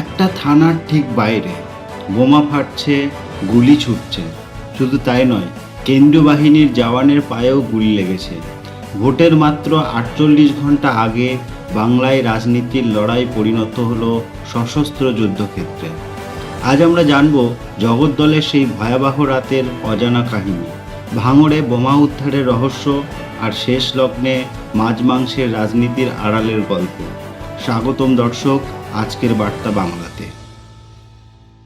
একটা থানার ঠিক বাইরে বোমা ফাটছে, গুলি ছুটছে। শুধু তাই নয়, কেন্দ্রীয় বাহিনীর জওয়ানের পায়েও গুলি লেগেছে। ভোটের মাত্র 48 ঘন্টা আগে বাংলায় রাজনীতির লড়াই পরিণত হলো সশস্ত্র যুদ্ধক্ষেত্রে। আজ আমরা জানব জগদ্দলের সেই ভয়াবহ রাতের অজানা কাহিনী, ভাঙড়ে বোমা উদ্ধারের রহস্য আর শেষ লগ্নে মাছ মাংসের রাজনীতির আড়ালের গল্প। স্বাগতম দর্শক আজকের বার্তা বাংলাতে।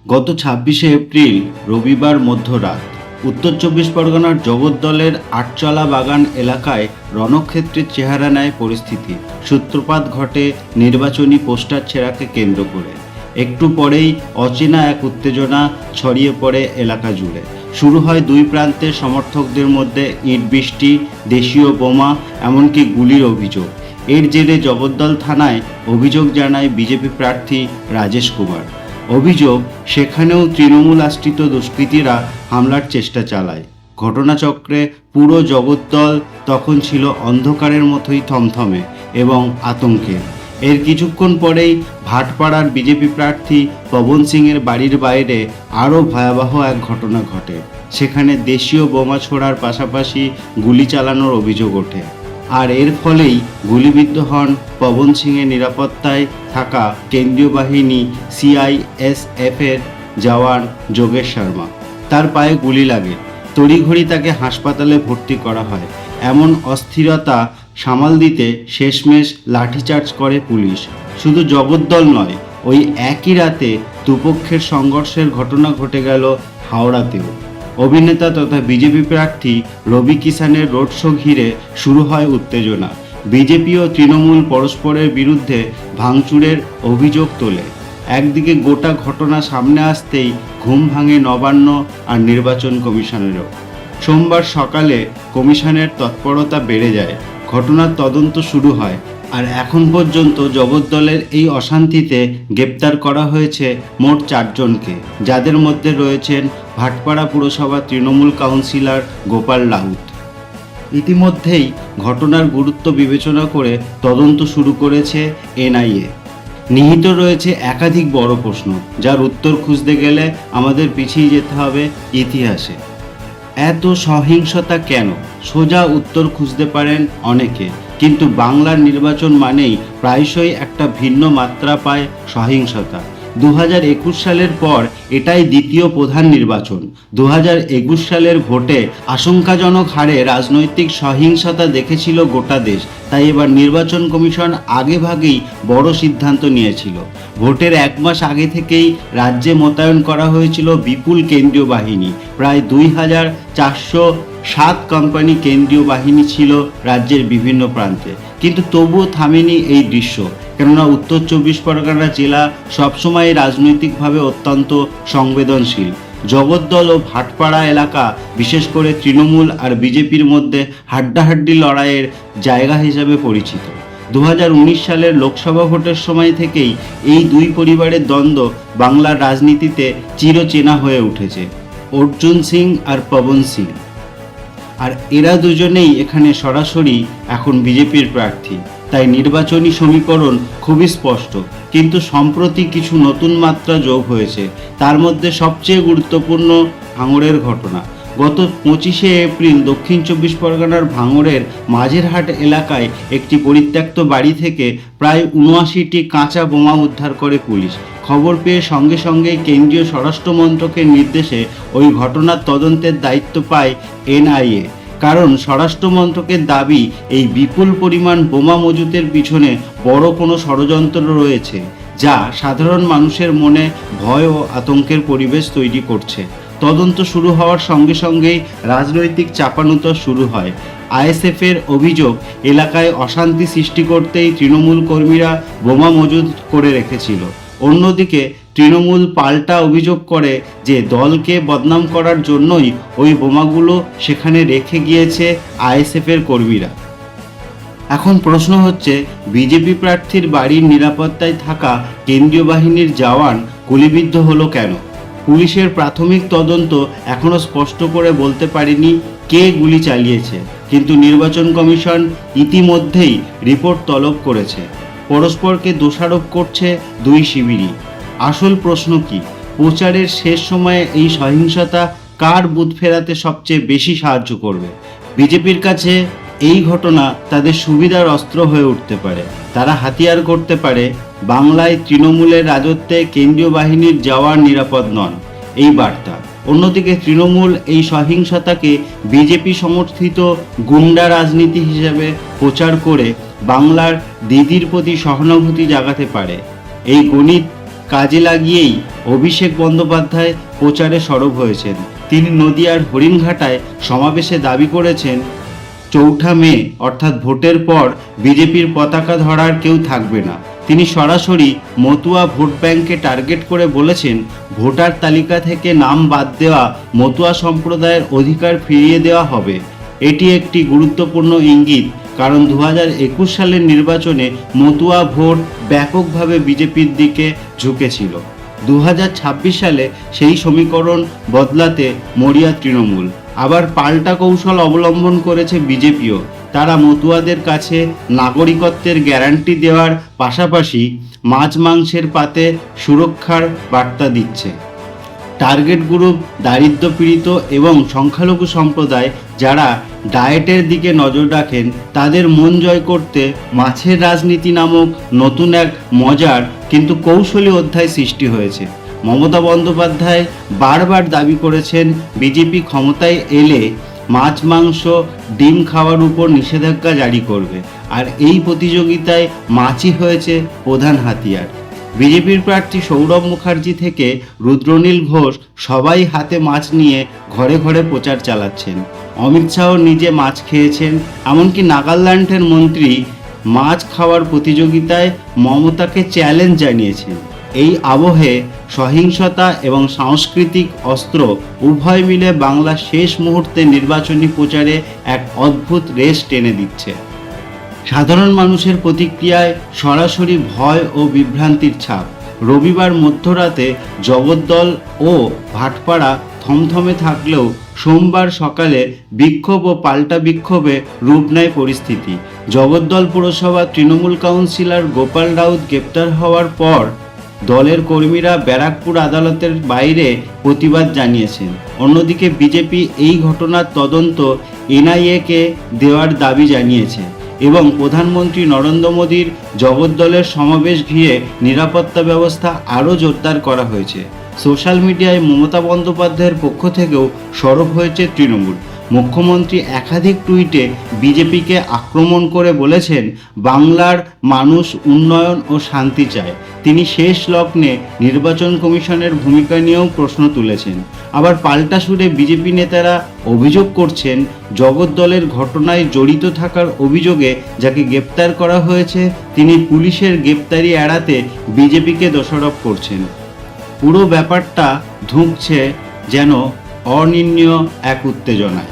গত 26শে এপ্রিল রবিবার মধ্যরাত উত্তর 24 পরগনার জগদ্দলের আটচালা বাগান এলাকায় রণক্ষেত্রের চেহারা নেয় পরিস্থিতি। সূত্রপাত ঘটে নির্বাচনী পোস্টার ছেঁড়াকে কেন্দ্র করে। একটু পরেই অচেনা এক উত্তেজনা ছড়িয়ে পড়ে এলাকা জুড়ে। শুরু হয় দুই প্রান্তের সমর্থকদের মধ্যে ইট বৃষ্টি, দেশীয় বোমা, এমনকি গুলির অভিযোগ। এর জেরে জগদ্দল থানায় অভিযোগ জানায় বিজেপি প্রার্থী রাজেশ কুমার। অভিযোগ, সেখানেও তৃণমূল আশ্রিত দুষ্কৃতীরা হামলার চেষ্টা চালায়। ঘটনাচক্রে পুরো জগদ্দল তখন ছিল অন্ধকারের মতোই থমথমে এবং আতঙ্কে। এর কিছুক্ষণ পরেই ভাটপাড়ার বিজেপি প্রার্থী পবন সিংয়ের বাড়ির বাইরে আরও ভয়াবহ এক ঘটনা ঘটে। সেখানে দেশীয় বোমা ছোড়ার পাশাপাশি গুলি চালানোর অভিযোগ ওঠে। আর এর ফলেই গুলিবিদ্ধ হন পবন সিংয়ের নিরাপত্তায় থাকা কেন্দ্রীয় বাহিনী সিআইএসএফের জওয়ান যোগেশ শর্মা। তার পায়ে গুলি লাগে। তড়িঘড়ি তাকে হাসপাতালে ভর্তি করা হয়। এমন অস্থিরতা সামাল দিতে শেষমেশ লাঠিচার্জ করে পুলিশ। শুধু জগদ্দল নয়, ওই একই রাতে দুপক্ষের সংঘর্ষের ঘটনা ঘটে গেল হাওড়াতেও। অভিনেতা তথা বিজেপি প্রার্থী রবি কিষানের রোড শো ঘিরে শুরু হয় উত্তেজনা। বিজেপি ও তৃণমূল পরস্পরের বিরুদ্ধে ভাঙচুরের অভিযোগ তোলে। একদিকে গোটা ঘটনা সামনে আসতেই ঘুম ভাঙে নবান্ন আর নির্বাচন কমিশনেরও। সোমবার সকালে কমিশনের তৎপরতা বেড়ে যায়, ঘটনার তদন্ত শুরু হয়। আর এখন পর্যন্ত জগদ্দলের এই অশান্তিতে গ্রেপ্তার করা হয়েছে মোট 4 জনকে, যাদের মধ্যে রয়েছেন ভাটপাড়া পুরসভা তৃণমূল কাউন্সিলর গোপাল রাউত। ইতিমধ্যেই ঘটনার গুরুত্ব বিবেচনা করে তদন্ত শুরু করেছে এনআইএ। নিহিত রয়েছে একাধিক বড় প্রশ্ন, যার উত্তর খুঁজতে গেলে আমাদের পিছিয়ে যেতে হবে ইতিহাসে। এত সহিংসতা কেন? সোজা উত্তর খুঁজতে পারেন অনেকে, কিন্তু বাংলার নির্বাচন মানেই প্রায়শই একটা ভিন্ন মাত্রা পায় সহিংসতা। 2021 সালের পর এটাই দ্বিতীয় প্রধান নির্বাচন। 2021 সালের ভোটে আশঙ্কাজনক হারে রাজনৈতিক সহিংসতা দেখেছিল গোটা দেশ। তাই এবার নির্বাচন কমিশন আগেভাগেই বড় সিদ্ধান্ত নিয়েছিল। ভোটের 1 মাস আগে থেকেই রাজ্যে মোতায়েন করা হয়েছিল বিপুল কেন্দ্রীয় বাহিনী। প্রায় 2407 কোম্পানি কেন্দ্রীয় বাহিনী ছিল রাজ্যের বিভিন্ন প্রান্তে। কিন্তু তবুও থামেনি এই দৃশ্য, কেননা উত্তর 24 পরগনা জেলা সবসময় রাজনৈতিকভাবে অত্যন্ত সংবেদনশীল। জগদ্দল ও ভাটপাড়া এলাকা বিশেষ করে তৃণমূল আর বিজেপির মধ্যে হাড্ডাহাড্ডি লড়াইয়ের জায়গা হিসাবে পরিচিত। 2019 সালের লোকসভা ভোটের সময় থেকেই এই দুই পরিবারের দ্বন্দ্ব বাংলার রাজনীতিতে চিরচেনা হয়ে উঠেছে। অর্জুন সিং আর পবন সিং, আর এরা দুজনেই এখানে সরাসরি এখন বিজেপির প্রার্থী। তাই নির্বাচনী সমীকরণ খুবই স্পষ্ট। কিন্তু সম্প্রতি কিছু নতুন মাত্রা যোগ হয়েছে। তার মধ্যে সবচেয়ে গুরুত্বপূর্ণ ভাঙড়ের ঘটনা। গত 25শে এপ্রিল দক্ষিণ 24 পরগনার ভাঙড়ের মাঝেরহাট এলাকায় একটি পরিত্যক্ত বাড়ি থেকে প্রায় 79টি কাঁচা বোমা উদ্ধার করে পুলিশ। খবর পেয়ে সঙ্গে সঙ্গে কেন্দ্রীয় স্বরাষ্ট্র মন্ত্রকের নির্দেশে ওই ঘটনার তদন্তের দায়িত্ব পায় এনআইএ। কারণ স্বরাষ্ট্র মন্ত্রকের দাবি, এই বিপুল পরিমাণ বোমা মজুতের পিছনে বড় কোনো ষড়যন্ত্র রয়েছে, যা সাধারণ মানুষের মনে ভয় ও আতঙ্কের পরিবেশ তৈরি করছে। তদন্ত শুরু হওয়ার সঙ্গে সঙ্গেই রাজনৈতিক চাপানুতর শুরু হয়। আইএসএফের অভিযোগ, এলাকায় অশান্তি সৃষ্টি করতেই তৃণমূল কর্মীরা বোমা মজুত করে রেখেছিল। অন্যদিকে তৃণমূল পাল্টা অভিযোগ করে যে দলকে বদনাম করার জন্যই ওই বোমাগুলো সেখানে রেখে গিয়েছে আইএসএফের কর্মীরা। এখন প্রশ্ন হচ্ছে, বিজেপি প্রার্থীর বাড়ির নিরাপত্তায় থাকা কেন্দ্রীয় বাহিনীর জওয়ান গুলিবিদ্ধ হলো কেন? পুলিশের প্রাথমিক তদন্ত এখনও স্পষ্ট করে বলতে পারেনি কে গুলি চালিয়েছে, কিন্তু নির্বাচন কমিশন ইতিমধ্যেই রিপোর্ট তলব করেছে। পরস্পরকে দোষারোপ করছে দুই শিবিরই। আসল প্রশ্ন কি, প্রচারের শেষ সময়ে এই সহিংসতা কার বুথ ফেরাতে সবচেয়ে বেশি সাহায্য করবে? বিজেপির কাছে এই ঘটনা তাদের সুবিধার অস্ত্র হয়ে উঠতে পারে। তারা হাতিয়ার করতে পারে বাংলায় তৃণমূলের রাজত্বে কেন্দ্রীয় বাহিনীর জওয়ান নিরাপদ নন এই বার্তা। অন্যদিকে তৃণমূল এই সহিংসতাকে বিজেপি সমর্থিত গুন্ডা রাজনীতি হিসেবে প্রচার করে বাংলার দিদির প্রতি সহানুভূতি জাগাতে পারে। এই গণিত কাজে লাগিয়েই অভিষেক বন্দ্যোপাধ্যায় প্রচারে সরব হয়েছেন। তিনি নদিয়ার হরিণঘাটায় সমাবেশে দাবি করেছেন ৪ঠা মে অর্থাৎ ভোটের পর বিজেপির পতাকা ধরার কেউ থাকবে না। তিনি সরাসরি মতুয়া ভোট ব্যাংককে টার্গেট করে বলেছেন, ভোটার তালিকা থেকে নাম বাদ দেওয়া মতুয়া সম্প্রদায়ের অধিকার ফিরিয়ে দেওয়া হবে। এটি একটি গুরুত্বপূর্ণ ইঙ্গিত, কারণ 2021 সালের নির্বাচনে মতুয়া ভোট ব্যাপকভাবে বিজেপির দিকে ঝুঁকেছিল। 2026 সালে সেই সমীকরণ বদলাতে মরিয়া তৃণমূল। আবার পাল্টা কৌশল অবলম্বন করেছে বিজেপিও। তারা মতুয়াদের কাছে নাগরিকত্বের গ্যারান্টি দেওয়ার পাশাপাশি মাছ মাংসের পাতে সুরক্ষার বার্তা দিচ্ছে। টার্গেট গ্রুপ দারিদ্র্যপীড়িত এবং সংখ্যালঘু সম্প্রদায় যারা ডায়েটের দিকে নজর রাখেন, তাদের মন জয় করতে মাছের রাজনীতি নামক নতুন এক মজার কিন্তু কৌশলী অধ্যায় সৃষ্টি হয়েছে। মমতা বন্দ্যোপাধ্যায় বারবার দাবি করেছেন বিজেপি ক্ষমতায় এলে মাছ মাংস ডিম খাওয়ার উপর নিষেধাজ্ঞা জারি করবে, আর এই প্রতিযোগিতায় মাছই হয়েছে প্রধান হাতিয়ার। বিজেপির প্রার্থী সৌরভ মুখার্জি থেকে রুদ্রনীল ঘোষ সবাই হাতে মাছ নিয়ে ঘরে ঘরে প্রচার চালাচ্ছেন। অমিত শাহ নিজে মাছ খেয়েছেন, এমনকি নাগাল্যান্ডের মন্ত্রী মাছ খাওয়ার প্রতিযোগিতায় মমতাকে চ্যালেঞ্জ জানিয়েছেন। এই আবহে সহিংসতা এবং সাংস্কৃতিক অস্ত্র উভয় মিলে বাংলা শেষ মুহূর্তে নির্বাচনী প্রচারে এক অদ্ভুত রেস টেনে দিচ্ছে। সাধারণ মানুষের প্রতিক্রিয়ায় সরাসরি ভয় ও বিভ্রান্তির ছাপ। রবিবার মধ্যরাতে জগদ্দল ও ভাটপাড়া থমথমে থাকলেও সোমবার সকালে বিক্ষোভ ও পাল্টা বিক্ষোভে রূপ নেয় পরিস্থিতি। জগদ্দল পুরসভা তৃণমূল কাউন্সিলর গোপাল রাউত গ্রেপ্তার হওয়ার পর দলের কর্মীরা ব্যারাকপুর আদালতের বাইরে প্রতিবাদ জানিয়েছেন। অন্যদিকে বিজেপি এই ঘটনার তদন্ত এনআইএকে দেওয়ার দাবি জানিয়েছে এবং প্রধানমন্ত্রী নরেন্দ্র মোদীর জগদ্দলের সমাবেশ ঘিরে নিরাপত্তা ব্যবস্থা আরও জোরদার করা হয়েছে। সোশ্যাল মিডিয়ায় মমতা বন্দ্যোপাধ্যায়ের পক্ষ থেকেও সরব হয়েছে তৃণমূল। মুখ্যমন্ত্রী একাধিক টুইটে বিজেপিকে আক্রমণ করে বলেছেন, বাংলার মানুষ উন্নয়ন ও শান্তি চায়। তিনি শেষ লগ্নে নির্বাচন কমিশনের ভূমিকা নিয়েও প্রশ্ন তুলেছেন। আবার পাল্টা সুরে বিজেপি নেতারা অভিযোগ করছেন, জগদ্দলের ঘটনায় জড়িত থাকার অভিযোগে যাকে গ্রেপ্তার করা হয়েছে তিনি পুলিশের গ্রেপ্তারি এড়াতে বিজেপিকে দোষারোপ করছেন। পুরো ব্যাপারটা ধুঁকছে যেন অনির্ণীয় এক উত্তেজনায়।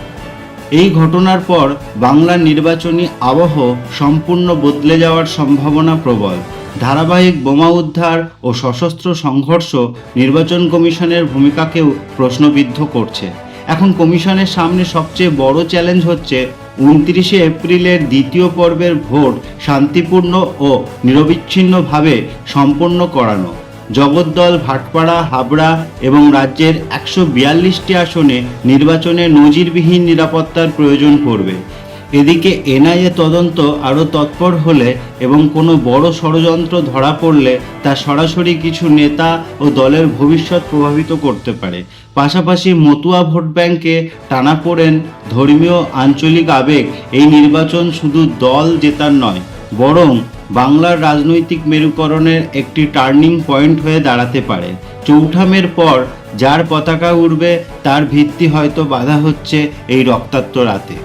এই ঘটনার পর বাংলার নির্বাচনী আবহ সম্পূর্ণ বদলে যাওয়ার সম্ভাবনা প্রবল। ধারাবাহিক বোমা উদ্ধার ও সশস্ত্র সংঘর্ষ নির্বাচন কমিশনের ভূমিকাকেও প্রশ্নবিদ্ধ করছে। এখন কমিশনের সামনে সবচেয়ে বড় চ্যালেঞ্জ হচ্ছে 29শে এপ্রিলের দ্বিতীয় পর্বের ভোট শান্তিপূর্ণ ও নিরবিচ্ছিন্নভাবে সম্পন্ন করানো। জগদ্দল, ভাটপাড়া, হাবড়া এবং রাজ্যের 142টি আসনে নির্বাচনে নজিরবিহীন নিরাপত্তার প্রয়োজন পড়বে। এদিকে এনআইএ তদন্ত আরও তৎপর হলে এবং কোনো বড় ষড়যন্ত্র ধরা পড়লে তা সরাসরি কিছু নেতা ও দলের ভবিষ্যৎ প্রভাবিত করতে পারে। পাশাপাশি মতুয়া ভোট ব্যাংকে টানাপোড়েন, ধর্মীয় আঞ্চলিক আবেগ এই নির্বাচন শুধু দল জেতার নয়, বরং বাংলার রাজনৈতিক মেরুকরণের একটি টার্নিং পয়েন্ট হয়ে দাঁড়াতে পারে। ৪ঠা মের পর যার পতাকা উড়বে তার ভিত্তি হয়তো বাঁধা হচ্ছে এই রক্তাক্ত রাতে।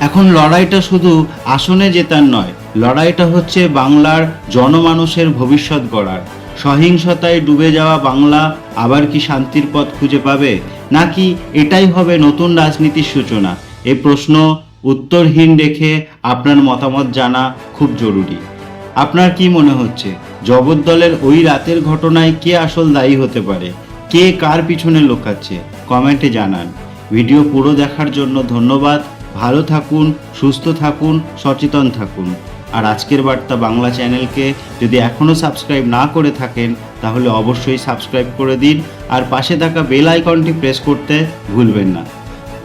এখন লড়াইটা শুধু আসনে জেতার নয়, লড়াইটা হচ্ছে বাংলার জনমানুষের ভবিষ্যৎ গড়ার। সহিংসতায় ডুবে যাওয়া বাংলা আবার কি শান্তির পথ খুঁজে পাবে, নাকি এটাই হবে নতুন রাজনীতির সূচনা? এই প্রশ্ন উত্তরহীন রেখে আপনার মতামত জানা খুব জরুরি। আপনার কি মনে হচ্ছে, জগদ্দলের ওই রাতের ঘটনায় কে আসল দায়ী হতে পারে? কে কার পিছনে লুকাচ্ছে? কমেন্টে জানান। ভিডিও পুরো দেখার জন্য ধন্যবাদ। ভালো থাকুন, সুস্থ থাকুন, সচেতন থাকুন। আর আজকের বার্তা বাংলা চ্যানেলকে যদি এখনও সাবস্ক্রাইব না করে থাকেন তাহলে অবশ্যই সাবস্ক্রাইব করে দিন আর পাশে থাকা বেল আইকনটি প্রেস করতে ভুলবেন না।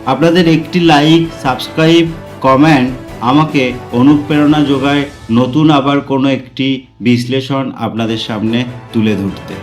আপনাদের একটি লাইক, সাবস্ক্রাইব, কমেন্ট আমাকে অনুপ্রেরণা যোগায় নতুন আবার কোনো একটি বিশ্লেষণ আপনাদের সামনে তুলে ধরতে।